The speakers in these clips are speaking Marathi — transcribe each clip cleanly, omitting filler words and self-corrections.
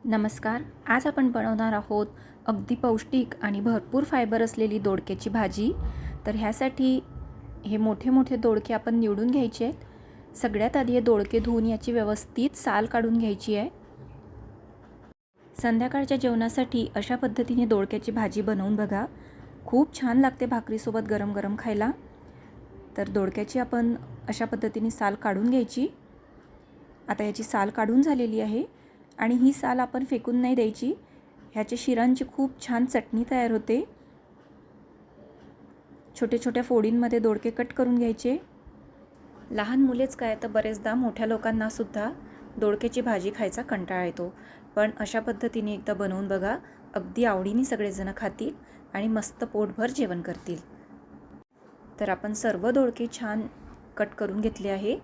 नमस्कार. आज आपण बनवणार आहोत अगदी पौष्टिक आणि भरपूर फायबर असलेली दोडक्याची भाजी. तर ह्यासाठी हे मोठे मोठे दोडके आपण निवडून घ्यायचे आहेत. सगळ्यात आधी हे दोडके धुवून याची व्यवस्थित साल काढून घ्यायची आहे. संध्याकाळच्या जेवणासाठी अशा पद्धतीने दोडक्याची भाजी बनवून बघा. खूप छान लागते भाकरीसोबत गरम गरम खायला. तर दोडक्याची आपण अशा पद्धतीने साल काढून घ्यायची. आता याची साल काढून झालेली आहे आणि ही साल आपण फेकून नाही द्यायची. ह्याच्या शिरांची खूप छान चटणी तयार होते. छोटे छोट्या फोडींमध्ये दोडके कट करून घ्यायचे. लहान मुलेच काय तर बरेचदा मोठ्या लोकांनासुद्धा दोडक्याची भाजी खायचा कंटाळा येतो. पण अशा पद्धतीने एकदा बनवून बघा. अगदी आवडीने सगळेजण खातील आणि मस्त पोटभर जेवण करतील. तर आपण सर्व दोडके छान कट करून घेतले आहे.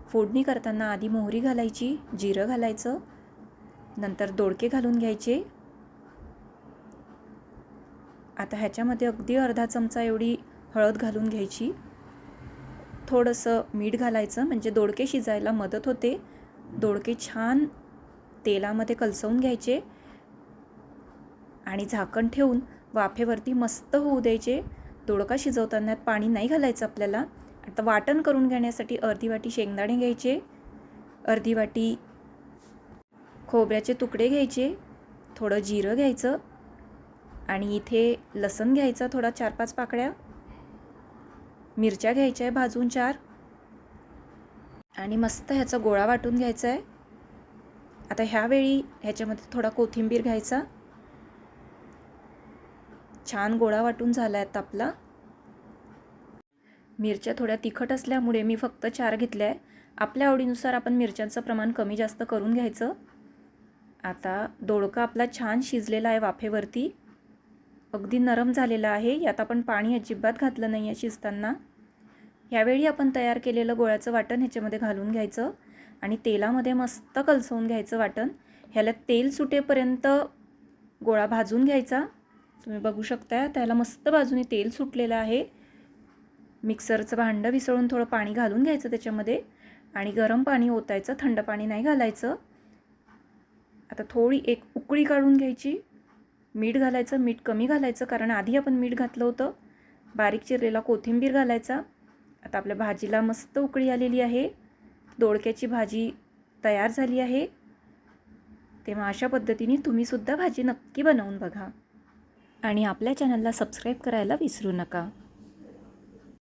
फोडणी करताना आधी मोहरी घालायची, जिरं घालायचं, नंतर दोडके घालून घ्यायचे. आता ह्याच्यामध्ये अगदी अर्धा चमचा एवढी हळद घालून घ्यायची. थोडंसं मीठ घालायचं म्हणजे दोडके शिजायला मदत होते. दोडके छान तेलामध्ये कलसवून घ्यायचे आणि झाकण ठेवून वाफेवरती मस्त होऊ द्यायचे. दोडका शिजवताना पाणी नाही घालायचं आपल्याला. आता वाटण करून घेण्यासाठी अर्धी वाटी शेंगदाणे घ्यायचे, अर्धी वाटी खोबऱ्याचे तुकडे घ्यायचे, थोडं जिरं घ्यायचं आणि इथे लसूण घ्यायचा थोडा 4-5 पाकळ्या, मिरच्या घ्यायच्या आहे भाजून 4 आणि मस्त ह्याचा गोळा वाटून घ्यायचा आहे. आता ह्यावेळी ह्याच्यामध्ये थोडा कोथिंबीर घ्यायचा. छान गोळा वाटून झाला आहे आपला. मिरच्या थोड्या तिखट असल्यामुळे मी फक्त 4 घेतल्या आहे. आपल्या आवडीनुसार आपण मिरच्यांचं प्रमाण कमी जास्त करून घ्यायचं. आता दोडका आपला छान शिजलेला आहे वाफेवरती. अगदी नरम झालेला आहे. यात आपण पाणी अजिबात घातलं नाही आहे शिजताना. यावेळी आपण तयार केलेलं गोळ्याचं वाटण ह्याच्यामध्ये घालून घ्यायचं आणि तेलामध्ये मस्त कलसवून घ्यायचं वाटण. ह्याला तेल सुटेपर्यंत गोळा भाजून घ्यायचा. तुम्ही बघू शकता त्याला मस्त बाजूने तेल सुटलेलं आहे. मिक्सरचं भांडं विसळून थोडं पाणी घालून घ्यायचं त्याच्यामध्ये आणि गरम पाणी ओतायचं, थंड पाणी नाही घालायचं. आता थोडी एक उकळी काढून घ्यायची. मीठ घालायचं, मीठ कमी घालायचं कारण आधी आपण मीठ घातलं होतं. बारीक चिरलेला कोथिंबीर घालायचा. आता आपल्या भाजीला मस्त उकळी आलेली आहे. दोडक्याची भाजी तयार झाली आहे. तेव्हा अशा पद्धतीने तुम्हीसुद्धा भाजी नक्की बनवून बघा आणि आपल्या चॅनलला सबस्क्राईब करायला विसरू नका.